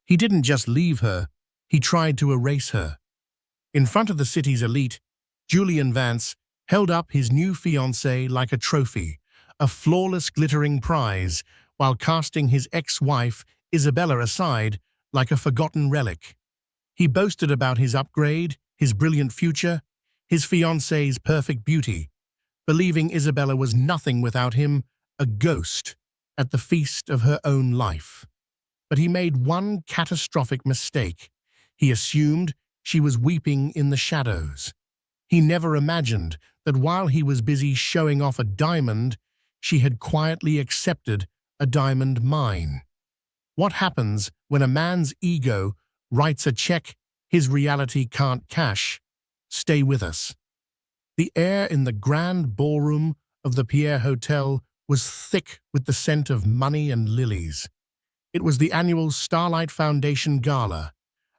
He didn't just leave her, he tried to erase her. In front of the city's elite, Julian Vance held up his new fiancée like a trophy, a flawless glittering prize, while casting his ex-wife, Isabella, aside like a forgotten relic. He boasted about his upgrade, his brilliant future, his fiancée's perfect beauty, believing Isabella was nothing without him, a ghost at the feast of her own life. But he made one catastrophic mistake. He assumed she was weeping in the shadows. He never imagined that while he was busy showing off a diamond, she had quietly accepted a diamond mine. What happens when a man's ego writes a check his reality can't cash? Stay with us. The air in the grand ballroom of the Pierre Hotel was thick with the scent of money and lilies. It was the annual Starlight Foundation Gala,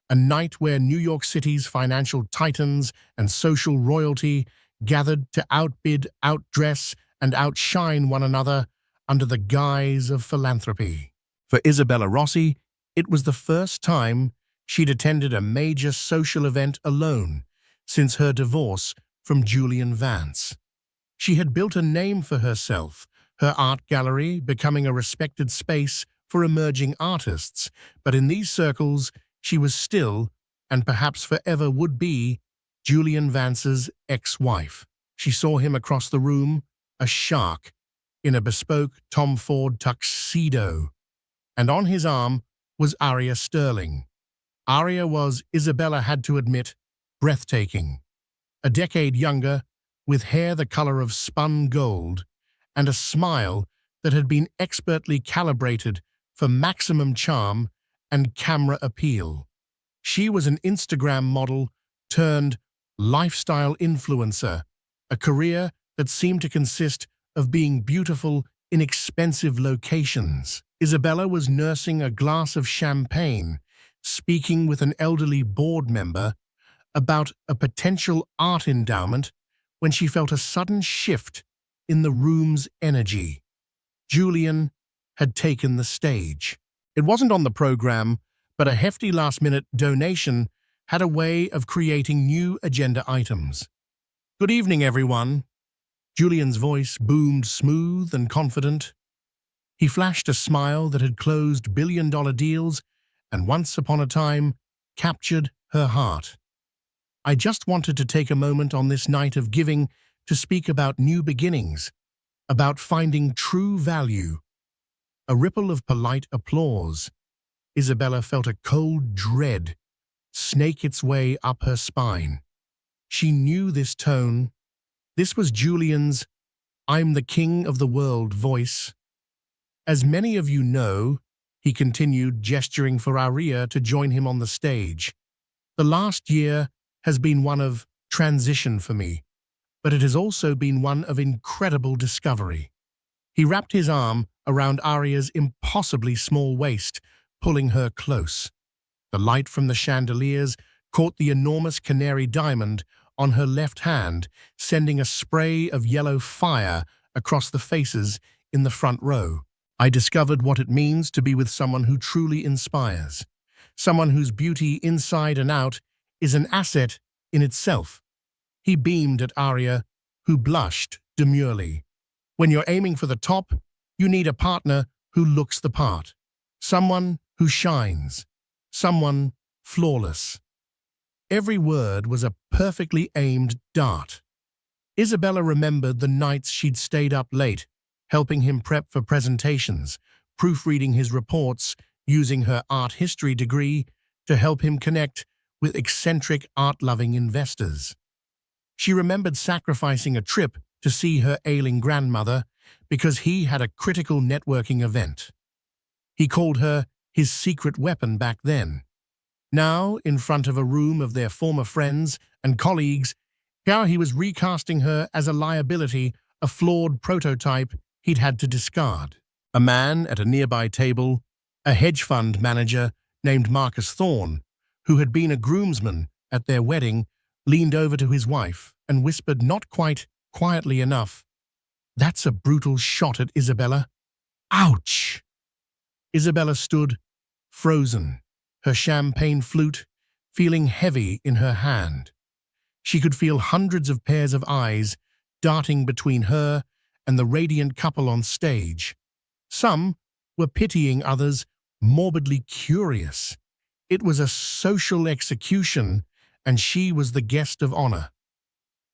a night where New York City's financial titans and social royalty gathered to outbid, outdress, and outshine one another under the guise of philanthropy. For Isabella Rossi, it was the first time she'd attended a major social event alone since her divorce from Julian Vance. She had built a name for herself, her art gallery becoming a respected space for emerging artists, but in these circles, she was still, and perhaps forever would be, Julian Vance's ex-wife. She saw him across the room, a shark, in a bespoke Tom Ford tuxedo, and on his arm was Aria Sterling. Aria was, Isabella had to admit, breathtaking. A decade younger, with hair the color of spun gold, and a smile that had been expertly calibrated for maximum charm and camera appeal. She was an Instagram model turned lifestyle influencer, a career that seemed to consist of being beautiful in expensive locations. Isabella was nursing a glass of champagne, speaking with an elderly board member about a potential art endowment when she felt a sudden shift in the room's energy. Julian had taken the stage. It wasn't on the program, but a hefty last-minute donation had a way of creating new agenda items. "Good evening, everyone." Julian's voice boomed smooth and confident. He flashed a smile that had closed billion-dollar deals and once upon a time captured her heart. "I just wanted to take a moment on this night of giving to speak about new beginnings, about finding true value." A ripple of polite applause. Isabella felt a cold dread snake its way up her spine. She knew this tone. This was Julian's "I'm the king of the world" voice. "As many of you know," he continued, gesturing for Aria to join him on the stage, "the last year has been one of transition for me, but it has also been one of incredible discovery." He wrapped his arm around Aria's impossibly small waist, pulling her close. The light from the chandeliers caught the enormous canary diamond on her left hand, sending a spray of yellow fire across the faces in the front row. "I discovered what it means to be with someone who truly inspires, someone whose beauty inside and out is an asset in itself." He beamed at Aria, who blushed demurely. "When you're aiming for the top, you need a partner who looks the part, someone who shines, someone flawless." Every word was a perfectly aimed dart. Isabella remembered the nights she'd stayed up late, helping him prep for presentations, proofreading his reports, using her art history degree to help him connect with eccentric art-loving investors. She remembered sacrificing a trip to see her ailing grandmother because he had a critical networking event. He called her his secret weapon back then. Now, in front of a room of their former friends and colleagues, here he was recasting her as a liability, a flawed prototype he'd had to discard. A man at a nearby table, a hedge fund manager named Marcus Thorne, who had been a groomsman at their wedding, leaned over to his wife and whispered not quite quietly enough, "That's a brutal shot at Isabella." Ouch! Isabella stood, frozen, her champagne flute feeling heavy in her hand. She could feel hundreds of pairs of eyes darting between her and the radiant couple on stage. Some were pitying, others morbidly curious. It was a social execution, and she was the guest of honor.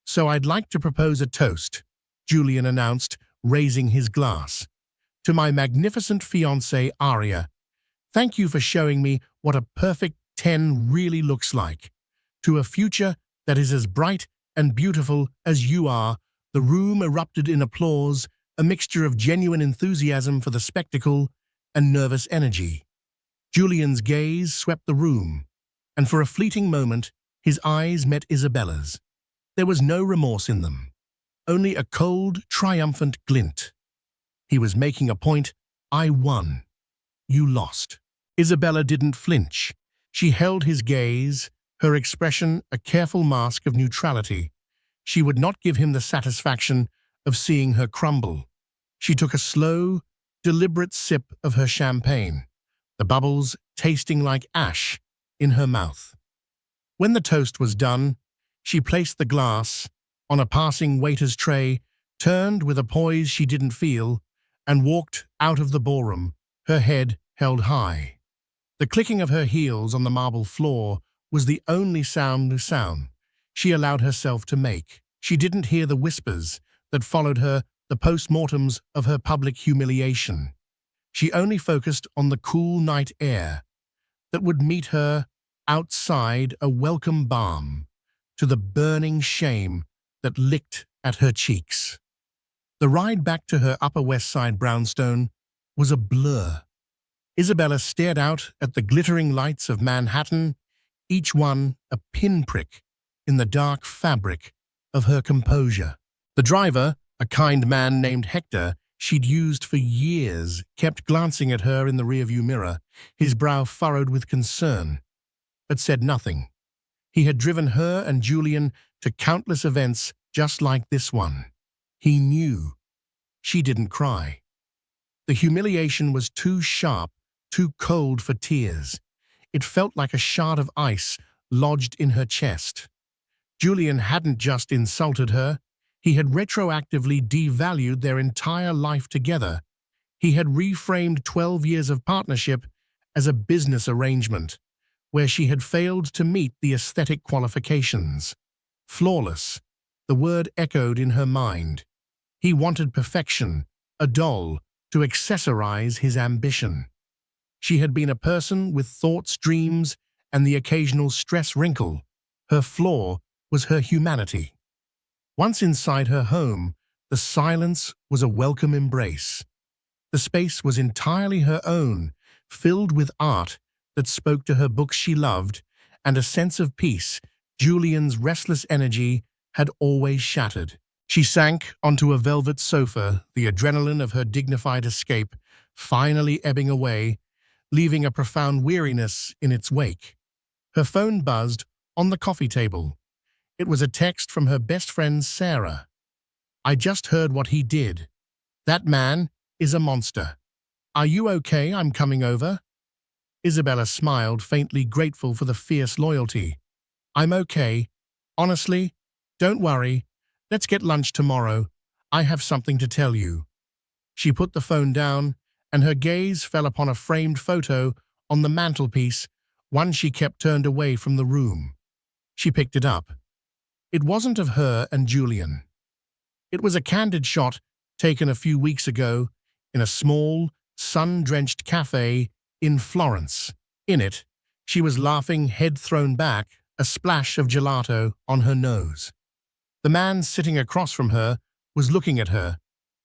"So I'd like to propose a toast," Julian announced, raising his glass. "To my magnificent fiancée, Aria. Thank you for showing me what a perfect 10 really looks like. To a future that is as bright and beautiful as you are." The room erupted in applause, a mixture of genuine enthusiasm for the spectacle and nervous energy. Julian's gaze swept the room, and for a fleeting moment, his eyes met Isabella's. There was no remorse in them, only a cold, triumphant glint. He was making a point. "I won. You lost." Isabella didn't flinch. She held his gaze, her expression a careful mask of neutrality. She would not give him the satisfaction of seeing her crumble. She took a slow, deliberate sip of her champagne, the bubbles tasting like ash in her mouth. When the toast was done, she placed the glass on a passing waiter's tray, turned with a poise she didn't feel, and walked out of the ballroom, her head held high. The clicking of her heels on the marble floor was the only sound she allowed herself to make. She didn't hear the whispers that followed her, the post-mortems of her public humiliation. She only focused on the cool night air that would meet her outside, a welcome balm to the burning shame that licked at her cheeks. The ride back to her Upper West Side brownstone was a blur. Isabella stared out at the glittering lights of Manhattan, each one a pinprick in the dark fabric of her composure. The driver, a kind man named Hector she'd used for years, kept glancing at her in the rearview mirror, his brow furrowed with concern, but said nothing. He had driven her and Julian to countless events just like this one. He knew. She didn't cry. The humiliation was too sharp, too cold for tears. It felt like a shard of ice lodged in her chest. Julian hadn't just insulted her, he had retroactively devalued their entire life together. He had reframed 12 years of partnership as a business arrangement, where she had failed to meet the aesthetic qualifications. Flawless, the word echoed in her mind. He wanted perfection, a doll, to accessorize his ambition. She had been a person with thoughts, dreams, and the occasional stress wrinkle. Her flaw was her humanity. Once inside her home, the silence was a welcome embrace. The space was entirely her own, filled with art that spoke to her books she loved, and a sense of peace Julian's restless energy had always shattered. She sank onto a velvet sofa, the adrenaline of her dignified escape finally ebbing away, leaving a profound weariness in its wake. Her phone buzzed on the coffee table. It was a text from her best friend Sarah. "I just heard what he did. That man is a monster. Are you okay? I'm coming over." Isabella smiled, faintly grateful for the fierce loyalty. "I'm okay. Honestly, don't worry. Let's get lunch tomorrow. I have something to tell you." She put the phone down, and her gaze fell upon a framed photo on the mantelpiece, one she kept turned away from the room. She picked it up. It wasn't of her and Julian. It was a candid shot taken a few weeks ago in a small, sun-drenched cafe in Florence. In it, she was laughing, head thrown back, a splash of gelato on her nose. The man sitting across from her was looking at her,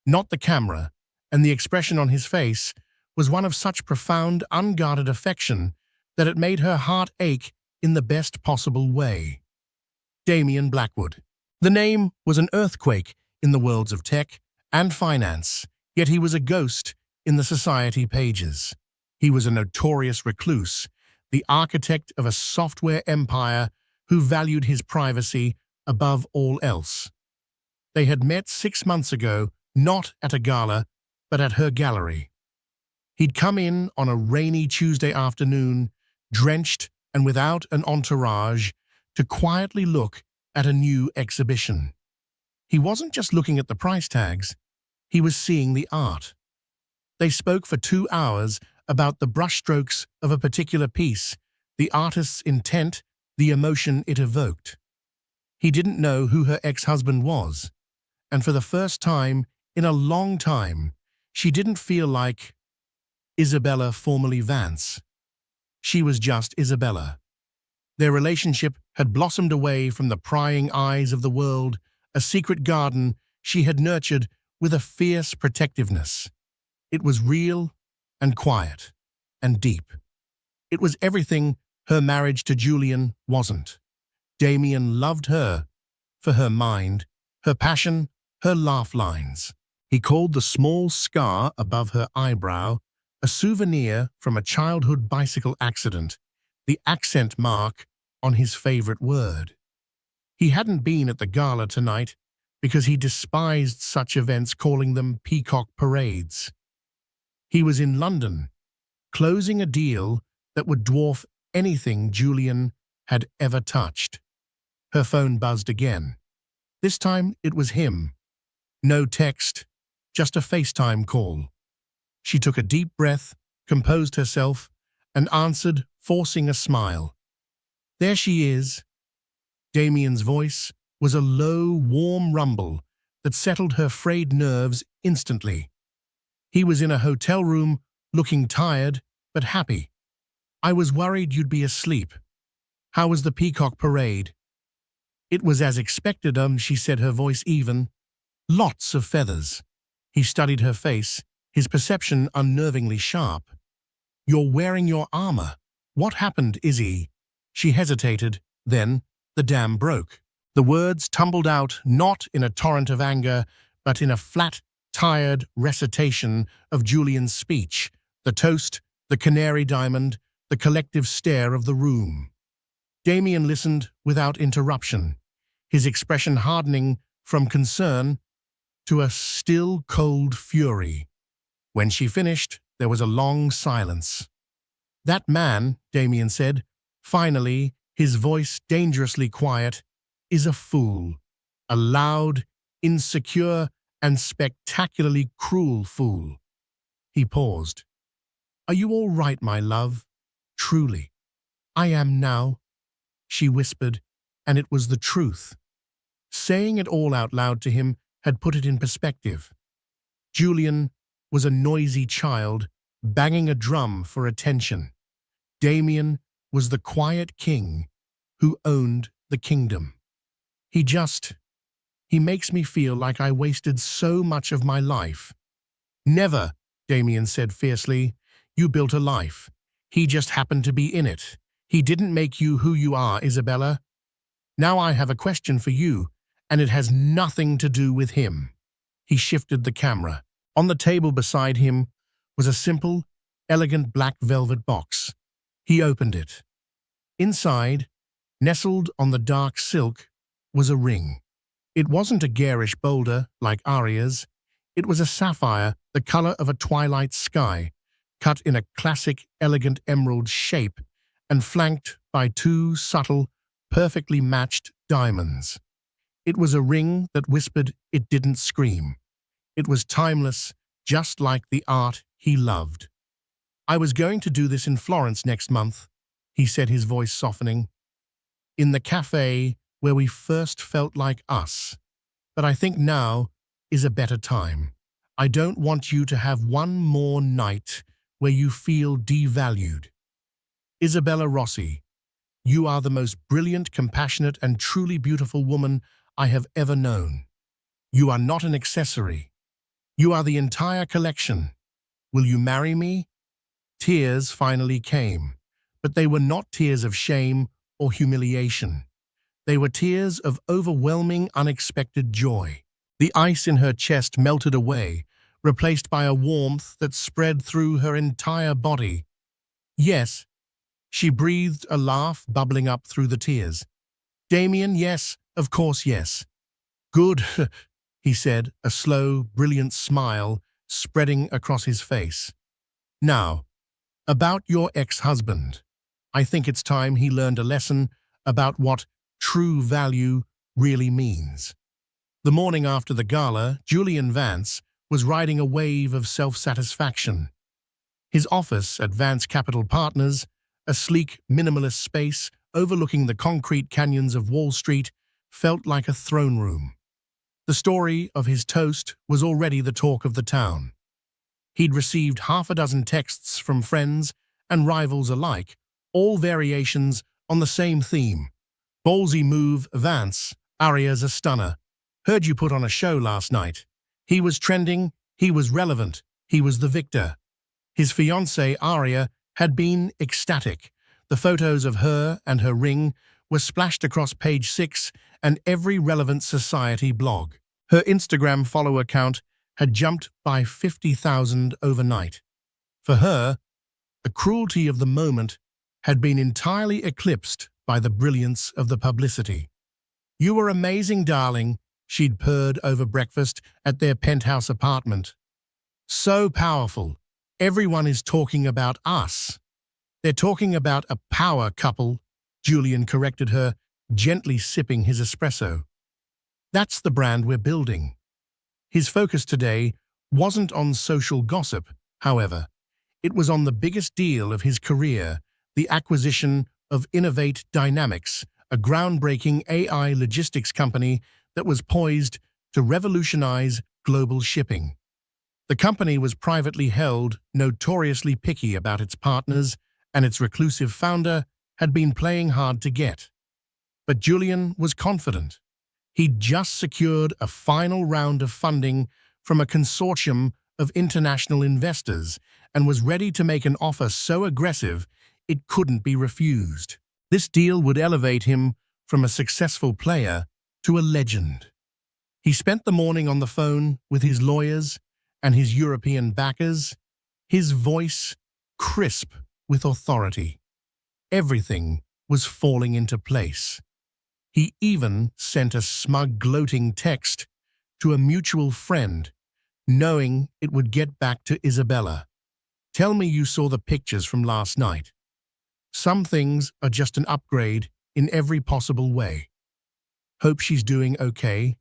not the camera, and the expression on his face was one of such profound, unguarded affection that it made her heart ache in the best possible way. Damian Blackwood. The name was an earthquake in the worlds of tech and finance, yet he was a ghost in the society pages. He was a notorious recluse, the architect of a software empire who valued his privacy above all else. They had met 6 months ago, not at a gala, but at her gallery. He'd come in on a rainy Tuesday afternoon, drenched and without an entourage, to quietly look at a new exhibition. He wasn't just looking at the price tags, he was seeing the art. They spoke for 2 hours about the brushstrokes of a particular piece, the artist's intent, the emotion it evoked. He didn't know who her ex-husband was, and for the first time in a long time, she didn't feel like Isabella formerly Vance. She was just Isabella. Their relationship had blossomed away from the prying eyes of the world, a secret garden she had nurtured with a fierce protectiveness. It was real and quiet and deep. It was everything her marriage to Julian wasn't. Damien loved her for her mind, her passion, her laugh lines. He called the small scar above her eyebrow a souvenir from a childhood bicycle accident, the accent mark on his favorite word. He hadn't been at the gala tonight because he despised such events, calling them peacock parades. He was in London, closing a deal that would dwarf anything Julian had ever touched. Her phone buzzed again. This time it was him. No text, just a FaceTime call. She took a deep breath, composed herself, and answered, forcing a smile. There she is. Damien's voice was a low, warm rumble that settled her frayed nerves instantly. He was in a hotel room, looking tired but happy. I was worried you'd be asleep. How was the peacock parade? It was as expected, she said, her voice even. Lots of feathers. He studied her face, his perception unnervingly sharp. You're wearing your armor. What happened, Izzy? She hesitated, then the dam broke. The words tumbled out not in a torrent of anger, but in a flat, tired recitation of Julian's speech, the toast, the canary diamond, the collective stare of the room. Damien listened without interruption, his expression hardening from concern to a still cold fury. When she finished, there was a long silence. That man, Damien said, finally, his voice dangerously quiet, is a fool. A loud, insecure, and spectacularly cruel fool. He paused. Are you all right, my love? Truly. I am now, she whispered, and it was the truth. Saying it all out loud to him had put it in perspective. Julian was a noisy child, banging a drum for attention. Damien was the quiet king who owned the kingdom. He makes me feel like I wasted so much of my life. Never, Damien said fiercely. You built a life. He just happened to be in it. He didn't make you who you are, Isabella. Now I have a question for you, and it has nothing to do with him. He shifted the camera. On the table beside him was a simple, elegant black velvet box. He opened it. Inside, nestled on the dark silk, was a ring. It wasn't a garish boulder like Aria's. It was a sapphire, the color of a twilight sky, cut in a classic, elegant emerald shape and flanked by 2 subtle, perfectly matched diamonds. It was a ring that whispered it didn't scream. It was timeless, just like the art he loved. I was going to do this in Florence next month, he said, his voice softening. In the cafe where we first felt like us. But I think now is a better time. I don't want you to have one more night where you feel devalued. Isabella Rossi, you are the most brilliant, compassionate, and truly beautiful woman I have ever known. You are not an accessory. You are the entire collection. Will you marry me? Tears finally came, but they were not tears of shame or humiliation. They were tears of overwhelming, unexpected joy. The ice in her chest melted away, replaced by a warmth that spread through her entire body. Yes, she breathed, a laugh bubbling up through the tears. Damien, yes, of course, yes. Good, he said, a slow, brilliant smile spreading across his face. Now, about your ex-husband. I think it's time he learned a lesson about what true value really means. The morning after the gala, Julian Vance was riding a wave of self-satisfaction. His office at Vance Capital Partners, a sleek, minimalist space overlooking the concrete canyons of Wall Street, felt like a throne room. The story of his toast was already the talk of the town. He'd received half a dozen texts from friends and rivals alike, all variations on the same theme. Ballsy move, Vance. Aria's a stunner. Heard you put on a show last night. He was trending, he was relevant, he was the victor. His fiancée, Aria, had been ecstatic. The photos of her and her ring were splashed across page 6 and every relevant society blog. Her Instagram follower count had jumped by 50,000 overnight. For her, the cruelty of the moment had been entirely eclipsed by the brilliance of the publicity. "You were amazing, darling," she'd purred over breakfast at their penthouse apartment. "So powerful. Everyone is talking about us." "They're talking about a power couple," Julian corrected her, gently sipping his espresso. "That's the brand we're building." His focus today wasn't on social gossip, however. It was on the biggest deal of his career, the acquisition of Innovate Dynamics, a groundbreaking AI logistics company that was poised to revolutionize global shipping. The company was privately held, notoriously picky about its partners, and its reclusive founder had been playing hard to get. But Julian was confident. He'd just secured a final round of funding from a consortium of international investors and was ready to make an offer so aggressive it couldn't be refused. This deal would elevate him from a successful player to a legend. He spent the morning on the phone with his lawyers and his European backers, his voice crisp with authority. Everything was falling into place. He even sent a smug, gloating text to a mutual friend, knowing it would get back to Isabella. "Tell me you saw the pictures from last night. Some things are just an upgrade in every possible way. Hope she's doing okay."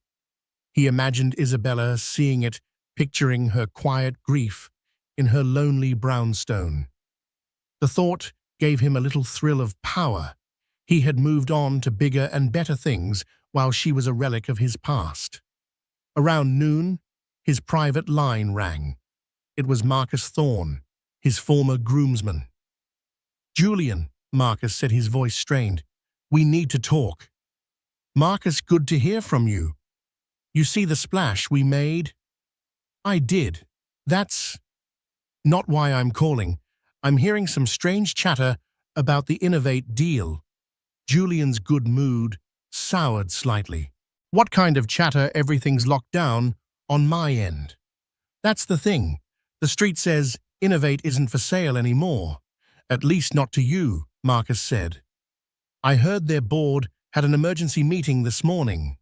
He imagined Isabella seeing it, picturing her quiet grief in her lonely brownstone. The thought gave him a little thrill of power. He had moved on to bigger and better things while she was a relic of his past. Around noon, his private line rang. It was Marcus Thorne, his former groomsman. "Julian," Marcus said, his voice strained. "We need to talk." "Marcus, good to hear from you. You see the splash we made?" "I did. That's not why I'm calling. I'm hearing some strange chatter about the Innovate deal." Julian's good mood soured slightly. "What kind of chatter? Everything's locked down on my end." "That's the thing. The street says Innovate isn't for sale anymore. At least not to you," Marcus said. "I heard their board had an emergency meeting this morning.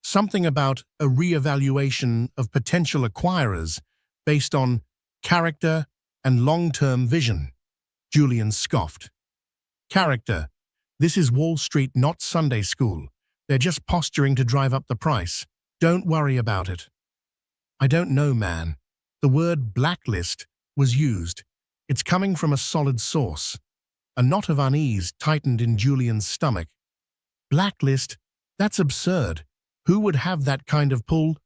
Something about a re-evaluation of potential acquirers based on character and long-term vision." Julian scoffed. "Character? This is Wall Street, not Sunday school. They're just posturing to drive up the price. Don't worry about it." "I don't know, man." The word blacklist was used. "It's coming from a solid source." A knot of unease tightened in Julian's stomach. "Blacklist? That's absurd. Who would have that kind of pull?"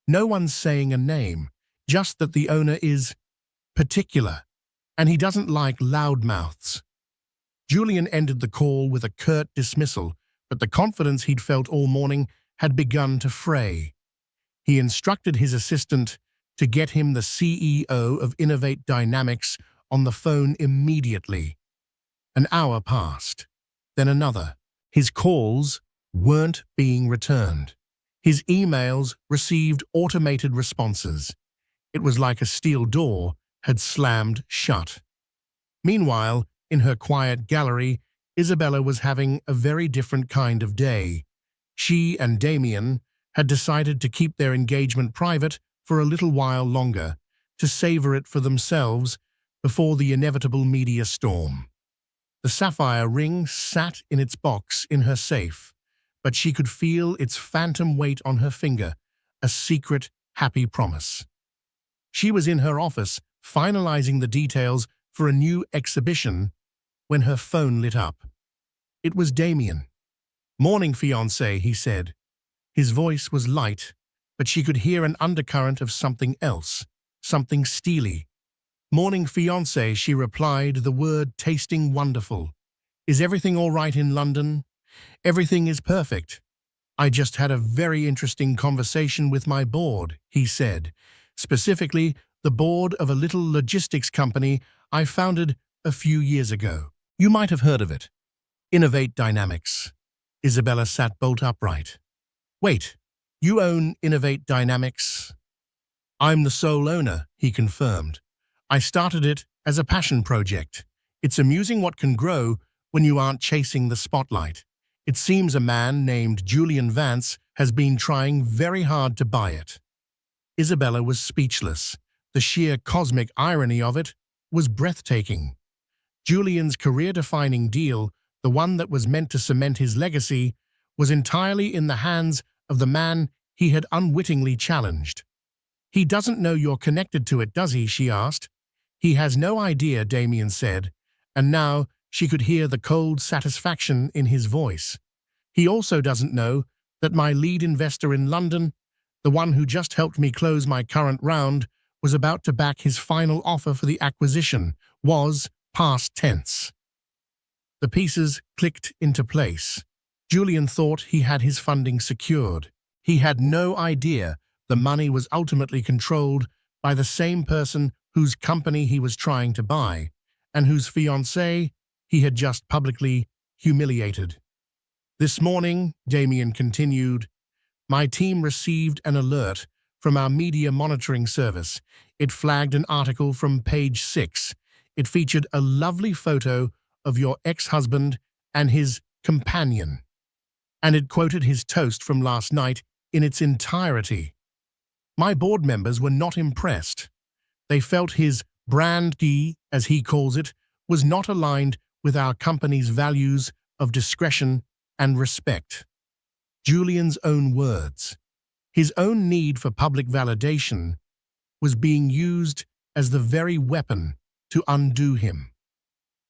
"No one's saying a name, just that the owner is particular, and he doesn't like loudmouths." Julian ended the call with a curt dismissal, but the confidence he'd felt all morning had begun to fray. He instructed his assistant to get him the CEO of Innovate Dynamics on the phone immediately. An hour passed, then another. His calls weren't being returned. His emails received automated responses. It was like a steel door had slammed shut. Meanwhile, in her quiet gallery, Isabella was having a very different kind of day. She and Damien had decided to keep their engagement private for a little while longer, to savor it for themselves before the inevitable media storm. The sapphire ring sat in its box in her safe, but she could feel its phantom weight on her finger, a secret, happy promise. She was in her office, finalizing the details for a new exhibition, when her phone lit up. It was Damien. "Morning, fiancé," he said. His voice was light, but she could hear an undercurrent of something else, something steely. "Morning, fiancé," she replied, the word tasting wonderful. "Is everything all right in London?" "Everything is perfect. I just had a very interesting conversation with my board," he said. "Specifically, the board of a little logistics company I founded a few years ago. You might have heard of it. Innovate Dynamics." Isabella sat bolt upright. "Wait, you own Innovate Dynamics?" "I'm the sole owner," he confirmed. "I started it as a passion project. It's amusing what can grow when you aren't chasing the spotlight. It seems a man named Julian Vance has been trying very hard to buy it." Isabella was speechless. The sheer cosmic irony of it was breathtaking. Julian's career-defining deal, the one that was meant to cement his legacy, was entirely in the hands of the man he had unwittingly challenged. "He doesn't know you're connected to it, does he?" she asked. "He has no idea," Damien said, and now she could hear the cold satisfaction in his voice. "He also doesn't know that my lead investor in London, the one who just helped me close my current round, was about to back his final offer for the acquisition, was past tense." The pieces clicked into place. Julian thought he had his funding secured. He had no idea the money was ultimately controlled by the same person whose company he was trying to buy, and whose fiancée he had just publicly humiliated. "This morning," Damien continued, "my team received an alert from our media monitoring service. It flagged an article from page 6. It featured a lovely photo of your ex-husband and his companion, and it quoted his toast from last night in its entirety. My board members were not impressed. They felt his brand key, as he calls it, was not aligned with our company's values of discretion and respect." Julian's own words. His own need for public validation was being used as the very weapon to undo him.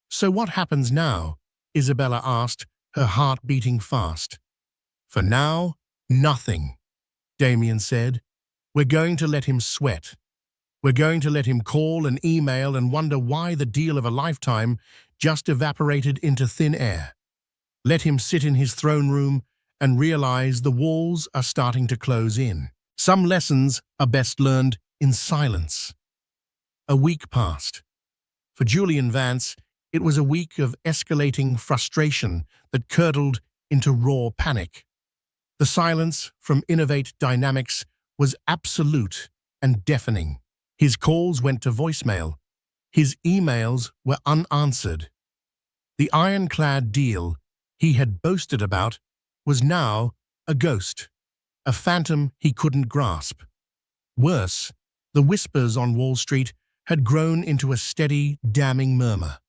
"So what happens now?" Isabella asked, her heart beating fast. "For now, nothing," Damien said. "We're going to let him sweat. We're going to let him call and email and wonder why the deal of a lifetime just evaporated into thin air. Let him sit in his throne room and realize the walls are starting to close in. Some lessons are best learned in silence." A week passed. For Julian Vance, it was a week of escalating frustration that curdled into raw panic. The silence from Innovate Dynamics was absolute and deafening. His calls went to voicemail. His emails were unanswered. The ironclad deal he had boasted about was now a ghost, a phantom he couldn't grasp. Worse, the whispers on Wall Street had grown into a steady, damning murmur.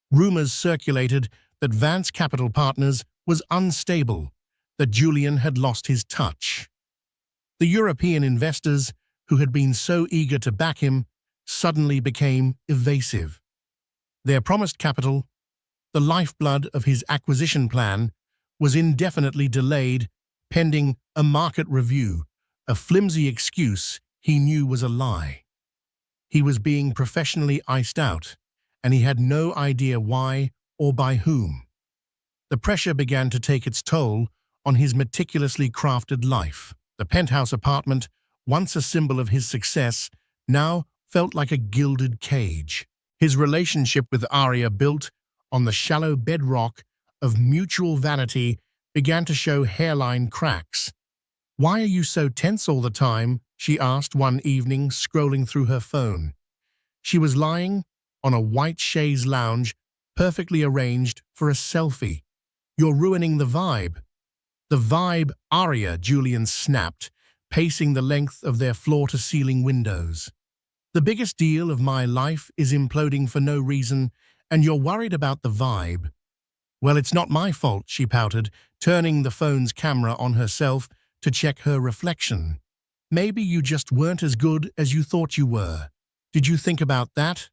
Rumors circulated that Vance Capital Partners was unstable, that Julian had lost his touch. The European investors, who had been so eager to back him, suddenly became evasive. Their promised capital, the lifeblood of his acquisition plan, was indefinitely delayed pending a market review, a flimsy excuse he knew was a lie. He was being professionally iced out, and he had no idea why or by whom. The pressure began to take its toll on his meticulously crafted life. The penthouse apartment, once a symbol of his success, now felt like a gilded cage. His relationship with Aria, built on the shallow bedrock of mutual vanity, began to show hairline cracks. "Why are you so tense all the time?" she asked one evening, scrolling through her phone. She was lying on a white chaise lounge, perfectly arranged for a selfie. "You're ruining the vibe." "The vibe, Aria," Julian snapped, pacing the length of their floor-to-ceiling windows. "The biggest deal of my life is imploding for no reason, And you're worried about the vibe. Well, it's not my fault, she pouted, turning the phone's camera on herself to check her reflection. Maybe you just weren't as good as you thought you were. Did you think about that?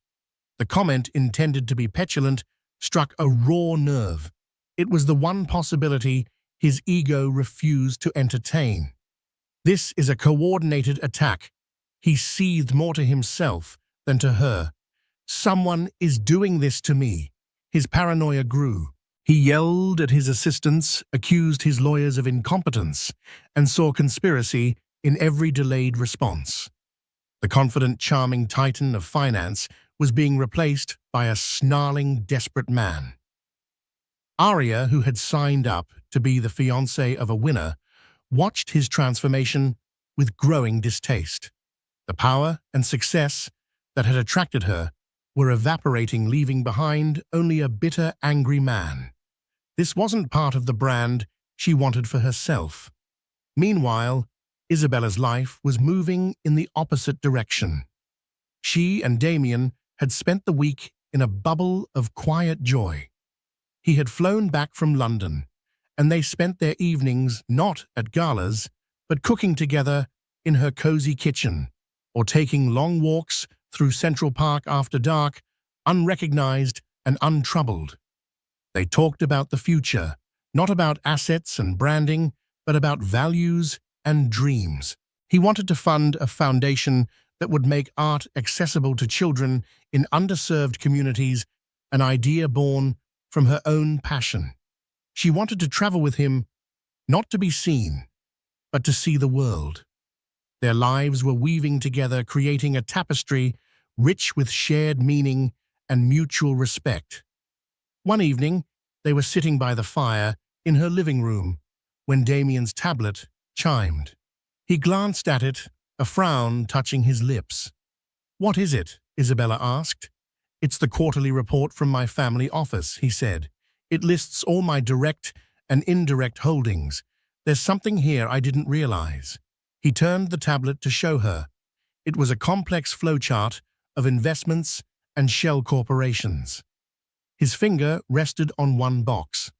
The comment, intended to be petulant, struck a raw nerve. It was the one possibility his ego refused to entertain. This is a coordinated attack. He seethed more to himself than to her. Someone is doing this to me. His paranoia grew. He yelled at his assistants, accused his lawyers of incompetence, and saw conspiracy in every delayed response. The confident, charming titan of finance was being replaced by a snarling, desperate man. Arya, who had signed up to be the fiancée of a winner, watched his transformation with growing distaste. The power and success that had attracted her were evaporating, leaving behind only a bitter, angry man. This wasn't part of the brand she wanted for herself. Meanwhile, Isabella's life was moving in the opposite direction. She and Damien had spent the week in a bubble of quiet joy. He had flown back from London, and they spent their evenings not at galas, but cooking together in her cozy kitchen, or taking long walks through Central Park after dark, unrecognized and untroubled. They talked about the future, not about assets and branding, but about values and dreams. He wanted to fund a foundation that would make art accessible to children in underserved communities, an idea born from her own passion. She wanted to travel with him, not to be seen, but to see the world. Their lives were weaving together, creating a tapestry rich with shared meaning and mutual respect. One evening, they were sitting by the fire in her living room when Damien's tablet chimed. He glanced at it, a frown touching his lips. "What is it?" Isabella asked. "It's the quarterly report from my family office," he said. "It lists all my direct and indirect holdings. There's something here I didn't realize." He turned the tablet to show her. It was a complex flowchart of investments and shell corporations. His finger rested on one box.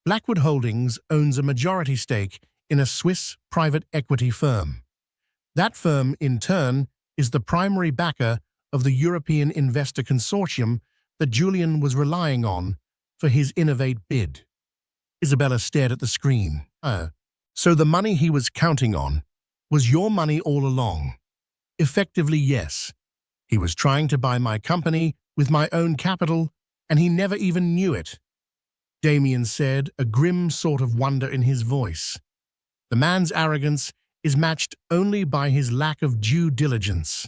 Blackwood Holdings owns a majority stake in a Swiss private equity firm. That firm, in turn, is the primary backer of the European investor consortium that Julian was relying on for his Innovate bid. Isabella stared at the screen. "Oh, so the money he was counting on was your money all along?" "Effectively, yes. He was trying to buy my company with my own capital, and he never even knew it," Damien said, a grim sort of wonder in his voice. "The man's arrogance is matched only by his lack of due diligence."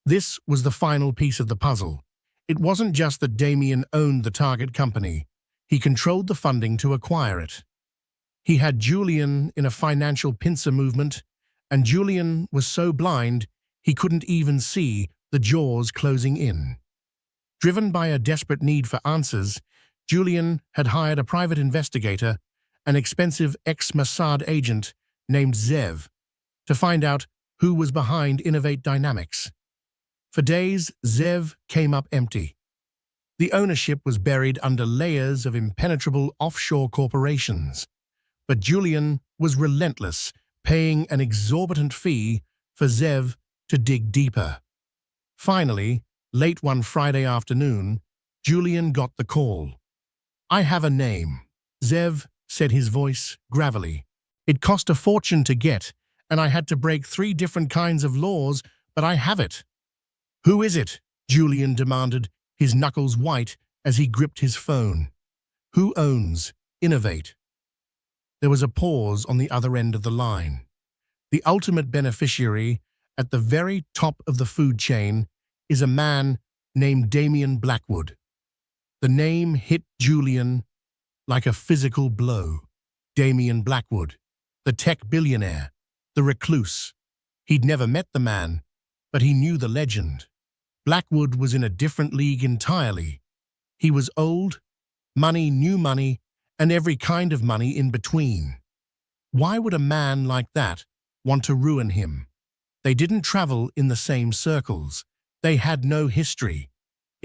This was the final piece of the puzzle. It wasn't just that Damien owned the target company. He controlled the funding to acquire it. He had Julian in a financial pincer movement, and Julian was so blind he couldn't even see the jaws closing in. Driven by a desperate need for answers, Julian had hired a private investigator, an expensive ex-Mossad agent named Zev, to find out who was behind Innovate Dynamics. For days, Zev came up empty. The ownership was buried under layers of impenetrable offshore corporations. But Julian was relentless, paying an exorbitant fee for Zev to dig deeper. Finally, late one Friday afternoon, Julian got the call. "I have a name," Zev said, his voice gravelly. "It cost a fortune to get, and I had to break 3 different kinds of laws, but I have it." "Who is it?" Julian demanded, his knuckles white as he gripped his phone. "Who owns Innovate?" There was a pause on the other end of the line. The ultimate beneficiary, at the very top of the food chain, is a man named Damien Blackwood. The name hit Julian like a physical blow. Damien Blackwood, the tech billionaire, the recluse. He'd never met the man, but he knew the legend. Blackwood was in a different league entirely. He was old, money, new money, and every kind of money in between. Why would a man like that want to ruin him? They didn't travel in the same circles. They had no history.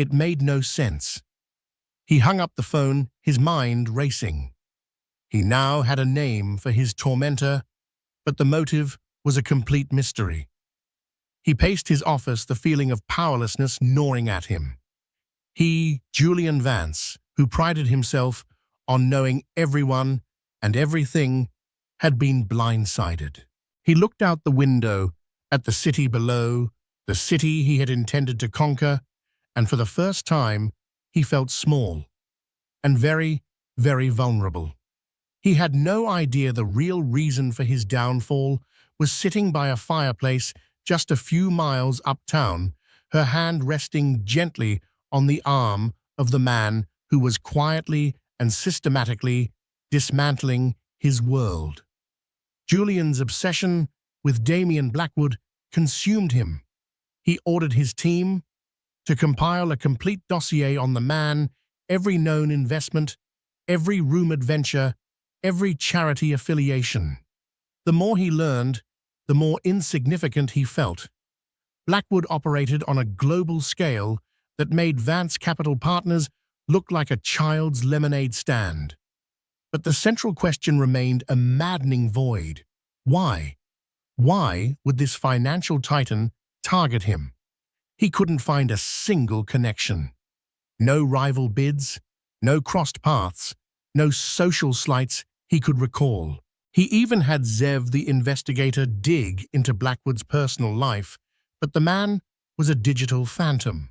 It made no sense. He hung up the phone, his mind racing. He now had a name for his tormentor, but the motive was a complete mystery. He paced his office, the feeling of powerlessness gnawing at him. He, Julian Vance, who prided himself on knowing everyone and everything, had been blindsided. He looked out the window at the city below, the city he had intended to conquer, and for the first time he felt small and very, very vulnerable. He had no idea the real reason for his downfall was sitting by a fireplace just a few miles uptown, her hand resting gently on the arm of the man who was quietly and systematically dismantling his world. Julian's obsession with Damien Blackwood consumed him. He ordered his team to compile a complete dossier on the man, every known investment, every rumored venture, every charity affiliation. The more he learned, the more insignificant he felt. Blackwood operated on a global scale that made Vance Capital Partners look like a child's lemonade stand. But the central question remained a maddening void. Why? Why would this financial titan target him? He couldn't find a single connection. No rival bids, no crossed paths, no social slights he could recall. He even had Zev the investigator dig into Blackwood's personal life, but the man was a digital phantom.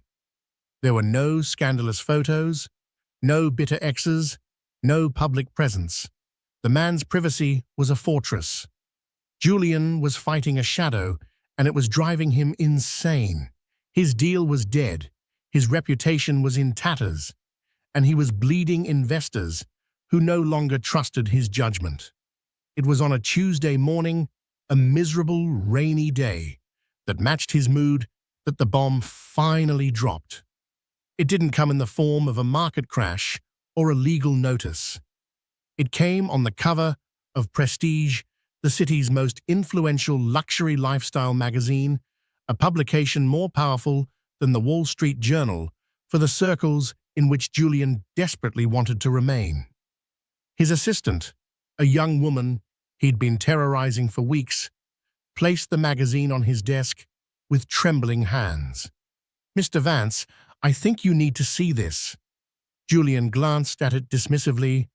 There were no scandalous photos, no bitter exes, no public presence. The man's privacy was a fortress. Julian was fighting a shadow, and it was driving him insane. His deal was dead, his reputation was in tatters, and he was bleeding investors who no longer trusted his judgment. It was on a Tuesday morning, a miserable, rainy day, that matched his mood, that the bomb finally dropped. It didn't come in the form of a market crash or a legal notice. It came on the cover of Prestige, the city's most influential luxury lifestyle magazine, a publication more powerful than the Wall Street Journal for the circles in which Julian desperately wanted to remain. His assistant, a young woman he'd been terrorizing for weeks, placed the magazine on his desk with trembling hands. "Mr. Vance, I think you need to see this." Julian glanced at it dismissively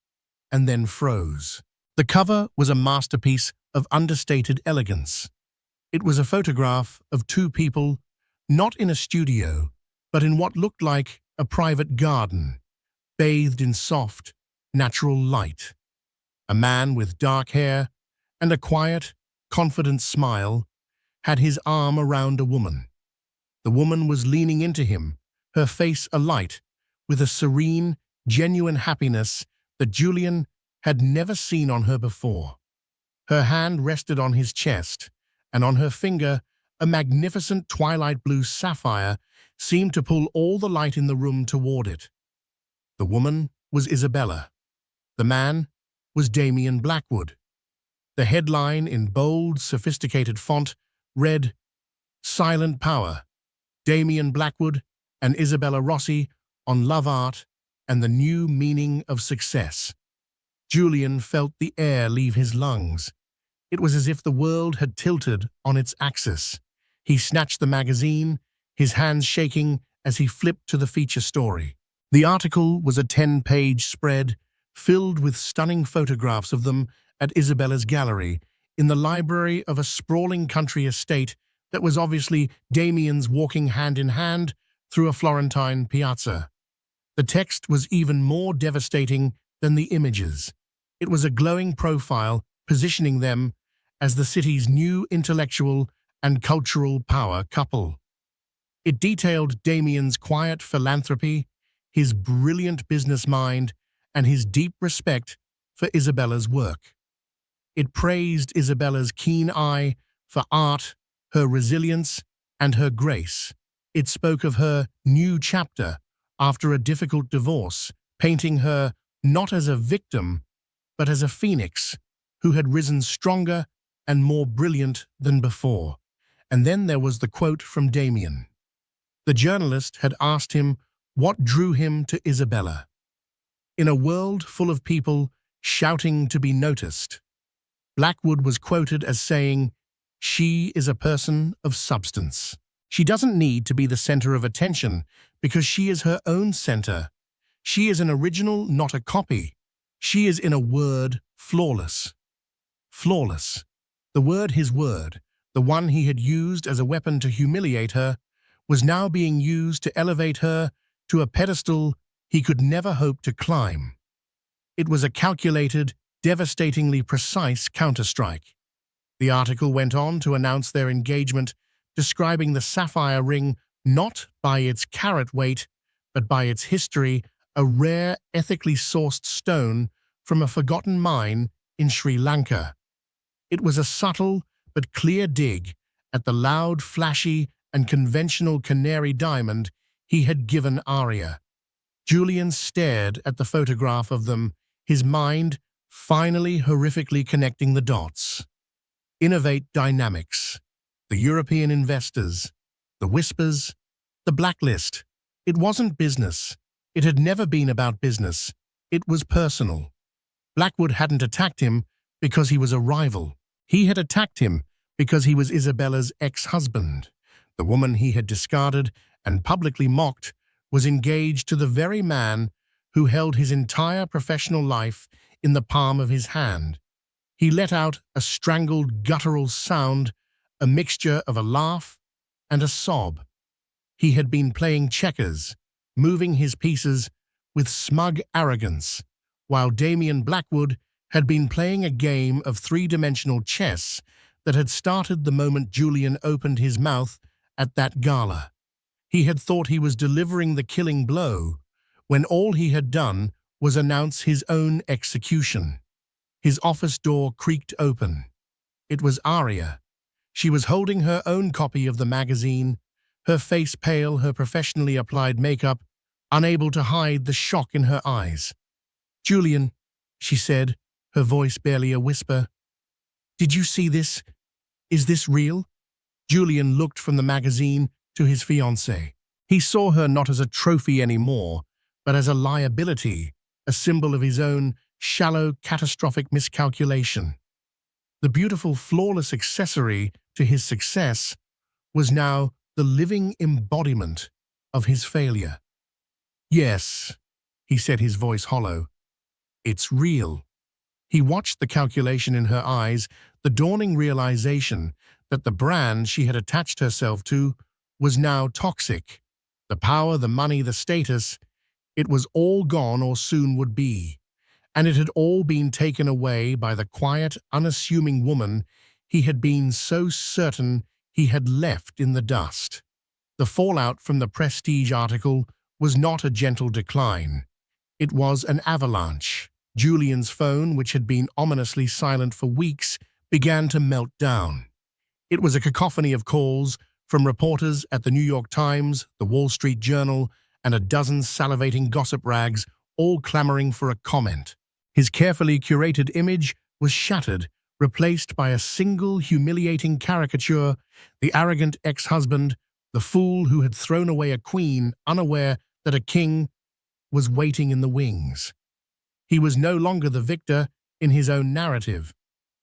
and then froze. The cover was a masterpiece of understated elegance. It was a photograph of two people, not in a studio, but in what looked like a private garden, bathed in soft, natural light. A man with dark hair and a quiet, confident smile had his arm around a woman. The woman was leaning into him, her face alight with a serene, genuine happiness that Julian had never seen on her before. Her hand rested on his chest, and on her finger, a magnificent twilight blue sapphire seemed to pull all the light in the room toward it. The woman was Isabella. The man was Damien Blackwood. The headline in bold, sophisticated font read, "Silent Power, Damien Blackwood and Isabella Rossi on Love Art and the New Meaning of Success." Julian felt the air leave his lungs. It was as if the world had tilted on its axis. He snatched the magazine, his hands shaking as he flipped to the feature story. The article was a 10-page spread filled with stunning photographs of them at Isabella's gallery in the library of a sprawling country estate that was obviously Damien's, walking hand in hand through a Florentine piazza. The text was even more devastating than the images. It was a glowing profile positioning them as the city's new intellectual and cultural power couple. It detailed Damien's quiet philanthropy, his brilliant business mind, and his deep respect for Isabella's work. It praised Isabella's keen eye for art, her resilience, and her grace. It spoke of her new chapter after a difficult divorce, painting her not as a victim, but as a phoenix who had risen stronger and more brilliant than before. And then there was the quote from Damien. The journalist had asked him What drew him to Isabella? In a world full of people shouting to be noticed, Blackwood was quoted as saying, "She is a person of substance. She doesn't need to be the center of attention because she is her own center. She is an original, not a copy. She is, in a word, flawless." Flawless. The word, his word, the one he had used as a weapon to humiliate her, was now being used to elevate her to a pedestal he could never hope to climb. It was a calculated, devastatingly precise counterstrike. The article went on to announce their engagement, describing the sapphire ring not by its carat weight, but by its history, a rare, ethically sourced stone from a forgotten mine in Sri Lanka. It was a subtle but clear dig at the loud, flashy, and conventional canary diamond he had given Arya. Julian stared at the photograph of them, his mind finally horrifically connecting the dots. Innovate dynamics, the European investors, the whispers, the blacklist. It wasn't business. It had never been about business. It was personal. Blackwood hadn't attacked him because he was a rival. He had attacked him because he was Isabella's ex-husband. The woman he had discarded and publicly mocked was engaged to the very man who held his entire professional life in the palm of his hand. He let out a strangled, guttural sound, a mixture of a laugh and a sob. He had been playing checkers, moving his pieces with smug arrogance, while Damian Blackwood had been playing a game of three-dimensional chess that had started the moment Julian opened his mouth at that gala. He had thought he was delivering the killing blow, when all he had done was announce his own execution. His office door creaked open. It was Arya. She was holding her own copy of the magazine, her face pale, her professionally applied makeup, unable to hide the shock in her eyes. "Julian," she said, her voice barely a whisper. "Did you see this? Is this real?" Julian looked from the magazine to his fiancée. He saw her not as a trophy anymore, but as a liability, a symbol of his own shallow, catastrophic miscalculation. The beautiful, flawless accessory to his success was now the living embodiment of his failure. "Yes," he said, his voice hollow. "It's real." He watched the calculation in her eyes, the dawning realization that the brand she had attached herself to was now toxic. The power, the money, the status, it was all gone or soon would be. And it had all been taken away by the quiet, unassuming woman he had been so certain he had left in the dust. The fallout from the Prestige article was not a gentle decline. It was an avalanche. Julian's phone, which had been ominously silent for weeks, began to melt down. It was a cacophony of calls from reporters at the New York Times, the Wall Street Journal, and a dozen salivating gossip rags, all clamoring for a comment. His carefully curated image was shattered, replaced by a single humiliating caricature, the arrogant ex-husband, the fool who had thrown away a queen, unaware that a king was waiting in the wings. He was no longer the victor in his own narrative.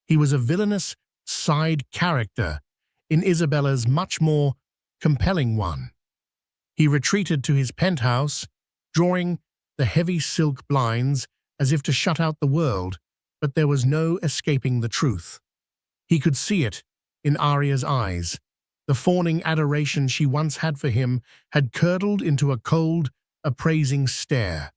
He was a villainous side character in Isabella's much more compelling one. He retreated to his penthouse, drawing the heavy silk blinds as if to shut out the world, but there was no escaping the truth. He could see it in Arya's eyes. The fawning adoration she once had for him had curdled into a cold, appraising stare.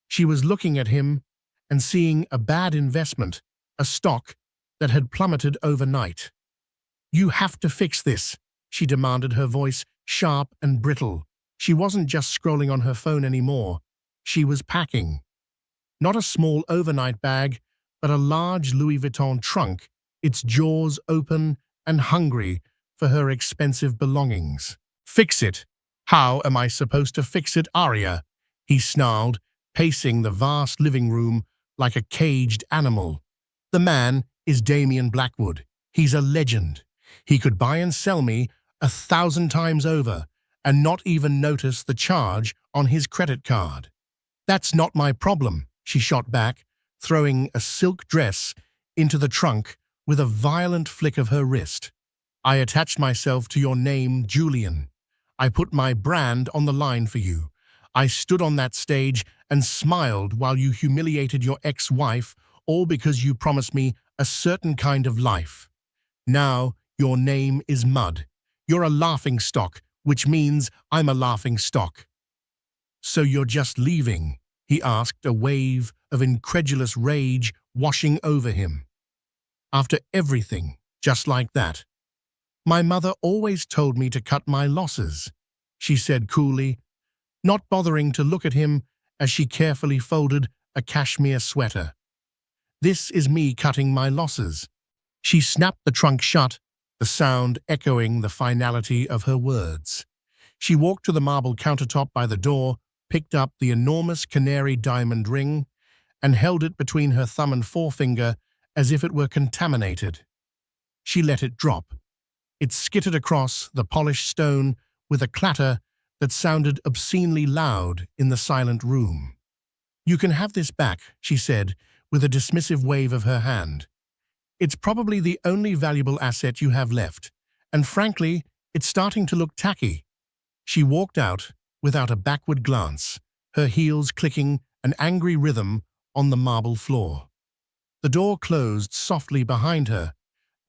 She was looking at him and seeing a bad investment, a stock that had plummeted overnight. "You have to fix this," she demanded, her voice sharp and brittle. She wasn't just scrolling on her phone anymore. She was packing. Not a small overnight bag, but a large Louis Vuitton trunk, its jaws open and hungry for her expensive belongings. "Fix it? How am I supposed to fix it, Arya?" he snarled, pacing the vast living room like a caged animal. "The man is Damian Blackwood. He's a legend. He could buy and sell me 1,000 times over, and not even notice the charge on his credit card. "That's not my problem," she shot back, throwing a silk dress into the trunk with a violent flick of her wrist. "I attached myself to your name, Julian. I put my brand on the line for you. I stood on that stage and smiled while you humiliated your ex-wife, all because you promised me a certain kind of life. Now your name is mud. You're a laughingstock, which means I'm a laughingstock." "So you're just leaving?" he asked, a wave of incredulous rage washing over him. "After everything, just like that?" "My mother always told me to cut my losses," she said coolly, not bothering to look at him as she carefully folded a cashmere sweater. "This is me cutting my losses." She snapped the trunk shut, the sound echoing the finality of her words. She walked to the marble countertop by the door, picked up the enormous canary diamond ring, and held it between her thumb and forefinger as if it were contaminated. She let it drop. It skittered across the polished stone with a clatter that sounded obscenely loud in the silent room. "You can have this back," she said, with a dismissive wave of her hand. "It's probably the only valuable asset you have left, and frankly, it's starting to look tacky." She walked out without a backward glance, her heels clicking an angry rhythm on the marble floor. The door closed softly behind her,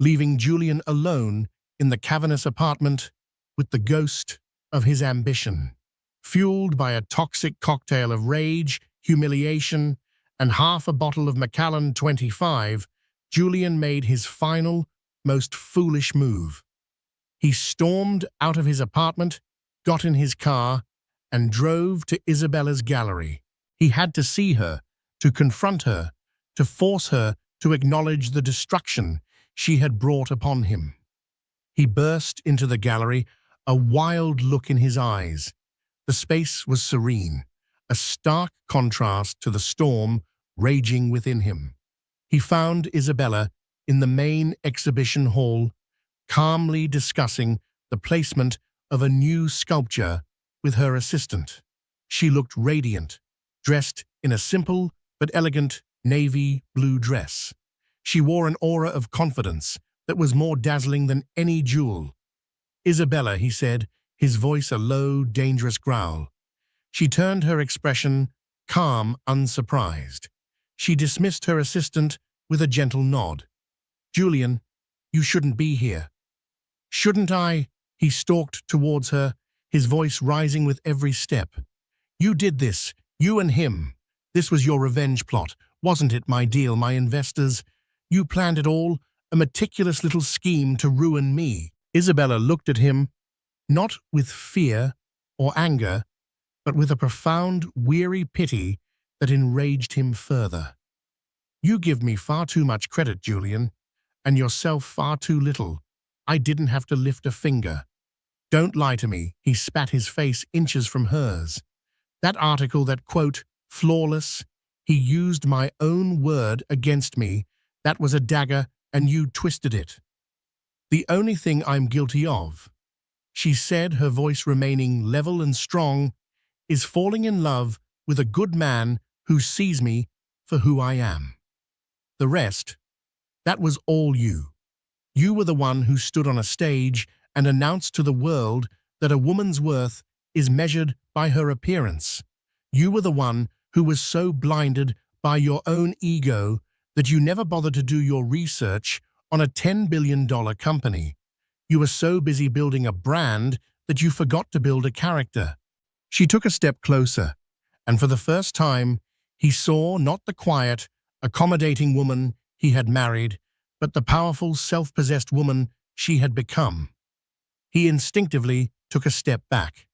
leaving Julian alone in the cavernous apartment with the ghost of his ambition. Fueled by a toxic cocktail of rage, humiliation, and half a bottle of Macallan 25, Julian made his final, most foolish move. He stormed out of his apartment, got in his car, and drove to Isabella's gallery. He had to see her, to confront her, to force her to acknowledge the destruction she had brought upon him. He burst into the gallery, a wild look in his eyes. The space was serene, a stark contrast to the storm raging within him. He found Isabella in the main exhibition hall, calmly discussing the placement of a new sculpture with her assistant. She looked radiant, dressed in a simple but elegant navy blue dress. She wore an aura of confidence that was more dazzling than any jewel. "Isabella," he said, his voice a low, dangerous growl. She turned her expression calm, unsurprised. She dismissed her assistant with a gentle nod. "Julian, you shouldn't be here." "Shouldn't I?" He stalked towards her, his voice rising with every step. "You did this, you and him. This was your revenge plot, wasn't it, my deal, my investors? You planned it all, a meticulous little scheme to ruin me." Isabella looked at him, not with fear or anger, but with a profound, weary pity that enraged him further. "You give me far too much credit, Julian, and yourself far too little. I didn't have to lift a finger." "Don't lie to me," he spat, his face inches from hers. "That article, that quote, flawless, he used my own word against me. That was a dagger, and you twisted it." "The only thing I'm guilty of," she said, her voice remaining level and strong, "is falling in love with a good man who sees me for who I am. The rest, that was all you. You were the one who stood on a stage and announced to the world that a woman's worth is measured by her appearance. You were the one who was so blinded by your own ego that you never bothered to do your research on a $10 billion company. You were so busy building a brand that you forgot to build a character." She took a step closer, and for the first time, he saw not the quiet, accommodating woman he had married, but the powerful, self-possessed woman she had become. He instinctively took a step back.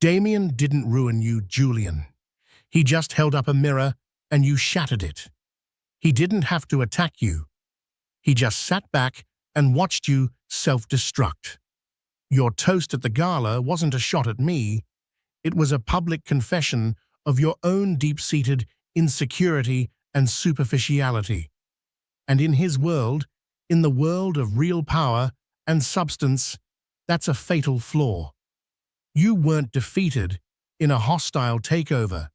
"Damien didn't ruin you, Julian. He just held up a mirror and you shattered it. He didn't have to attack you. He just sat back and watched you self-destruct. Your toast at the gala wasn't a shot at me. It was a public confession of your own deep-seated insecurity and superficiality. And in his world, in the world of real power and substance, that's a fatal flaw." You weren't defeated in a hostile takeover.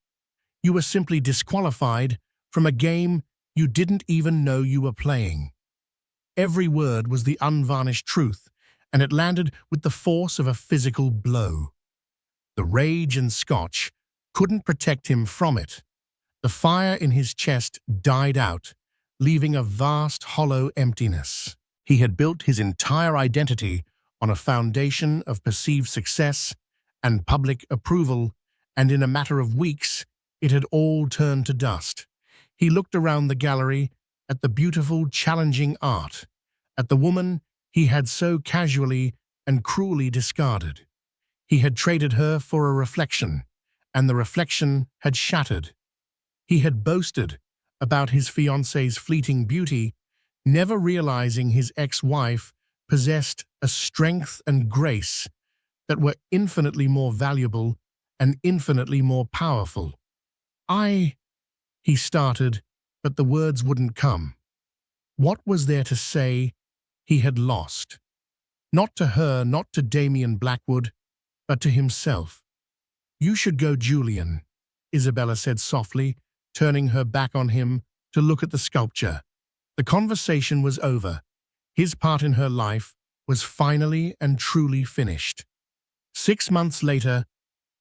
You were simply disqualified from a game you didn't even know you were playing. Every word was the unvarnished truth, and it landed with the force of a physical blow. The rage and scotch couldn't protect him from it. The fire in his chest died out, leaving a vast hollow emptiness. He had built his entire identity on a foundation of perceived success and public approval, and in a matter of weeks, it had all turned to dust. He looked around the gallery at the beautiful, challenging art, at the woman he had so casually and cruelly discarded. He had traded her for a reflection, and the reflection had shattered. He had boasted about his fiancée's fleeting beauty, never realizing his ex-wife possessed a strength and grace that were infinitely more valuable and infinitely more powerful. He started, but the words wouldn't come. What was there to say he had lost? Not to her, not to Damian Blackwood, but to himself. "You should go, Julian," Isabella said softly, turning her back on him to look at the sculpture. The conversation was over. His part in her life was finally and truly finished. 6 months later,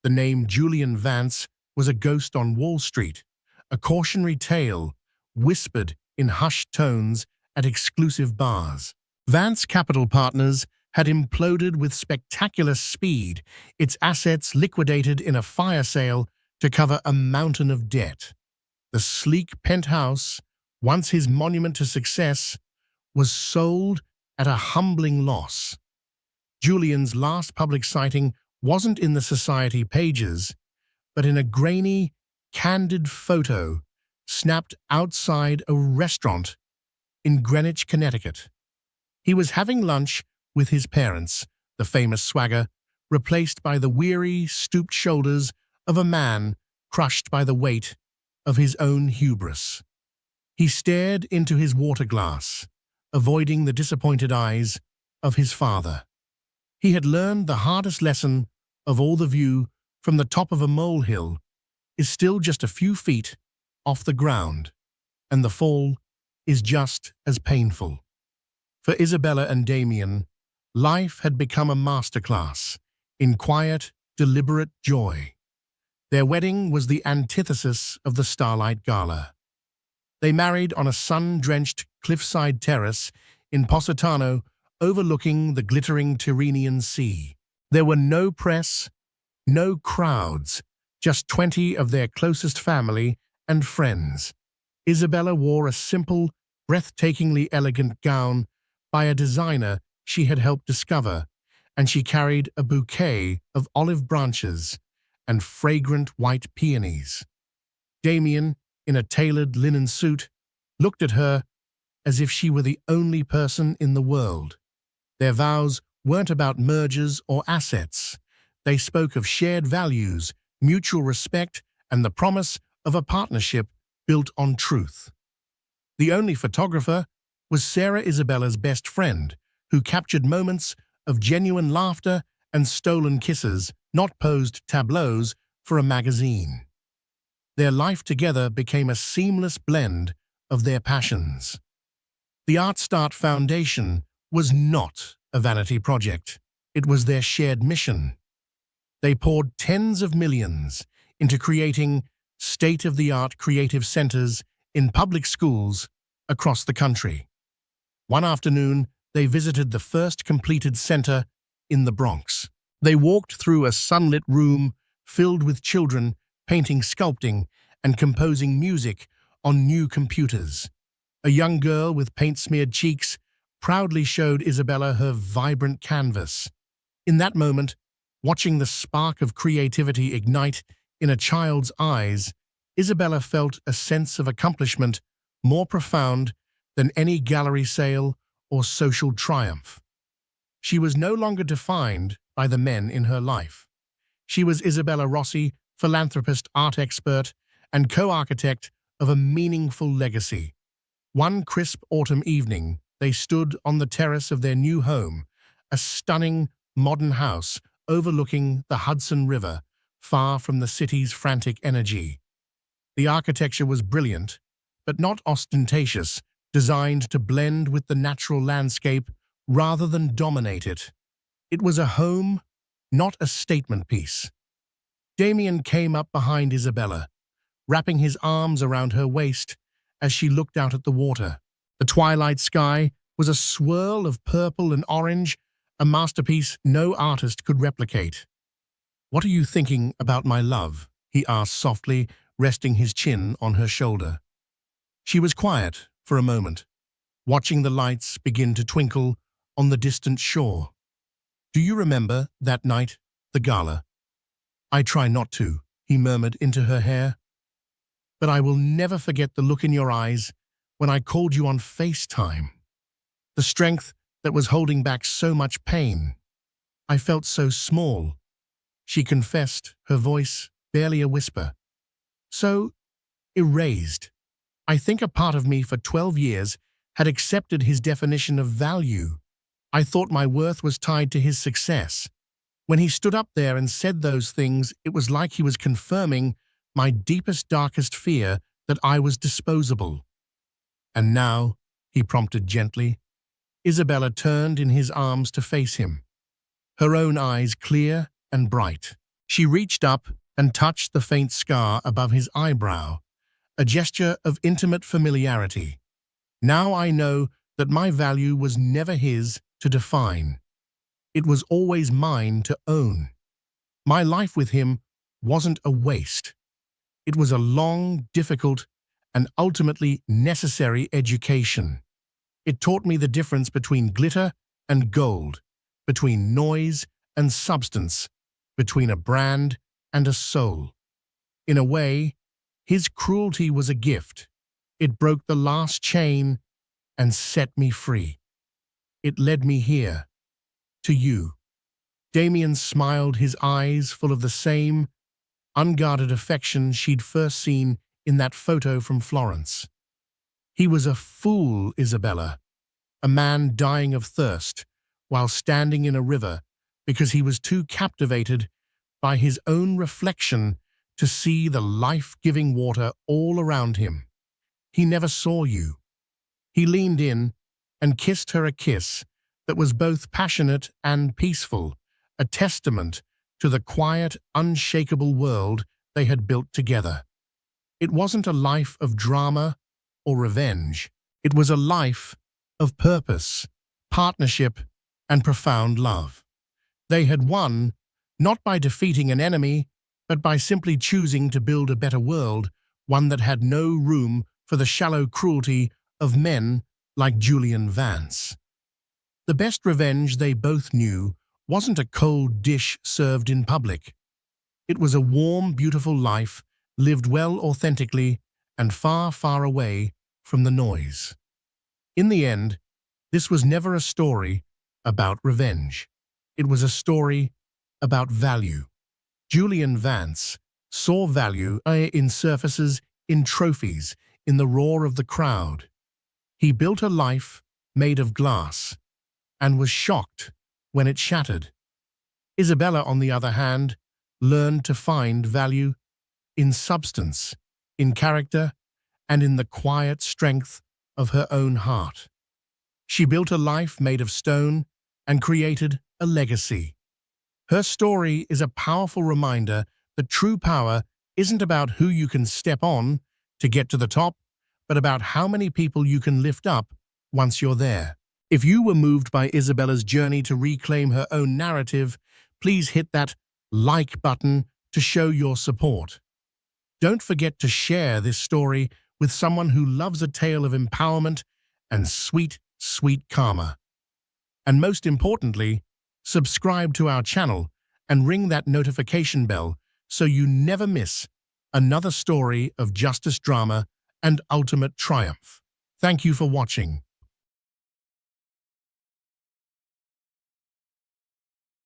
the name Julian Vance was a ghost on Wall Street, a cautionary tale whispered in hushed tones at exclusive bars. Vance Capital Partners had imploded with spectacular speed, its assets liquidated in a fire sale to cover a mountain of debt. The sleek penthouse, once his monument to success, was sold at a humbling loss. Julian's last public sighting wasn't in the society pages, but in a grainy, candid photo snapped outside a restaurant in Greenwich, Connecticut. He was having lunch with his parents, the famous swagger, replaced by the weary, stooped shoulders of a man crushed by the weight of his own hubris. He stared into his water glass, avoiding the disappointed eyes of his father. He had learned the hardest lesson of all: the view from the top of a molehill is still just a few feet off the ground, and the fall is just as painful. For Isabella and Damian, life had become a masterclass in quiet, deliberate joy. Their wedding was the antithesis of the Starlight Gala. They married on a sun-drenched cliffside terrace in Positano, overlooking the glittering Tyrrhenian Sea. There were no press, no crowds, just 20 of their closest family and friends. Isabella wore a simple, breathtakingly elegant gown by a designer she had helped discover, and she carried a bouquet of olive branches and fragrant white peonies. Damian, in a tailored linen suit, looked at her as if she were the only person in the world. Their vows weren't about mergers or assets. They spoke of shared values, mutual respect, and the promise of a partnership built on truth. The only photographer was Sarah, Isabella's best friend, who captured moments of genuine laughter and stolen kisses, not posed tableaus for a magazine. Their life together became a seamless blend of their passions. The Art Start Foundation was not a vanity project. It was their shared mission. They poured tens of millions into creating state-of-the-art creative centers in public schools across the country. One afternoon, they visited the first completed center in the Bronx. They walked through a sunlit room filled with children painting, sculpting, and composing music on new computers. A young girl with paint-smeared cheeks proudly showed Isabella her vibrant canvas. In that moment, watching the spark of creativity ignite in a child's eyes, Isabella felt a sense of accomplishment more profound than any gallery sale or social triumph. She was no longer defined by the men in her life. She was Isabella Rossi, philanthropist, art expert, and co-architect of a meaningful legacy. One crisp autumn evening, they stood on the terrace of their new home, a stunning, modern house overlooking the Hudson River, far from the city's frantic energy. The architecture was brilliant, but not ostentatious, designed to blend with the natural landscape rather than dominate it. It was a home, not a statement piece. Damien came up behind Isabella, wrapping his arms around her waist as she looked out at the water. The twilight sky was a swirl of purple and orange, a masterpiece no artist could replicate. "What are you thinking about my love?" he asked softly, resting his chin on her shoulder. She was quiet for a moment, watching the lights begin to twinkle on the distant shore. "Do you remember that night, the gala?" "I try not to," he murmured into her hair. "But I will never forget the look in your eyes when I called you on FaceTime. The strength that was holding back so much pain. I felt so small," she confessed, her voice barely a whisper. "So erased. I think a part of me for 12 years had accepted his definition of value. I thought my worth was tied to his success. When he stood up there and said those things, it was like he was confirming my deepest, darkest fear that I was disposable." "And now," he prompted gently. Isabella turned in his arms to face him, her own eyes clear and bright. She reached up and touched the faint scar above his eyebrow, a gesture of intimate familiarity. "Now I know that my value was never his to define. It was always mine to own. My life with him wasn't a waste. It was a long, difficult, and ultimately necessary education. It taught me the difference between glitter and gold, between noise and substance, between a brand and a soul. In a way, his cruelty was a gift. It broke the last chain and set me free. It led me here, to you." Damien smiled, his eyes full of the same unguarded affection she'd first seen in that photo from Florence. "He was a fool, Isabella, a man dying of thirst while standing in a river because he was too captivated by his own reflection to see the life-giving water all around him. He never saw you." He leaned in and kissed her a kiss that was both passionate and peaceful, a testament to the quiet, unshakable world they had built together. It wasn't a life of drama or revenge. It was a life of purpose, partnership, and profound love. They had won, not by defeating an enemy, but by simply choosing to build a better world, one that had no room for the shallow cruelty of men like Julian Vance. The best revenge, they both knew, wasn't a cold dish served in public. It was a warm, beautiful life, lived well authentically and far, far away from the noise. In the end, this was never a story about revenge. It was a story about value. Julian Vance saw value in surfaces, in trophies, in the roar of the crowd. He built a life made of glass and was shocked when it shattered. Isabella, on the other hand, learned to find value in substance, in character, and in the quiet strength of her own heart. She built a life made of stone and created a legacy. Her story is a powerful reminder that true power isn't about who you can step on to get to the top, but about how many people you can lift up once you're there. If you were moved by Isabella's journey to reclaim her own narrative, please hit that like button to show your support. Don't forget to share this story with someone who loves a tale of empowerment and sweet, sweet karma. And most importantly, subscribe to our channel and ring that notification bell so you never miss another story of justice, drama, and ultimate triumph. Thank you for watching.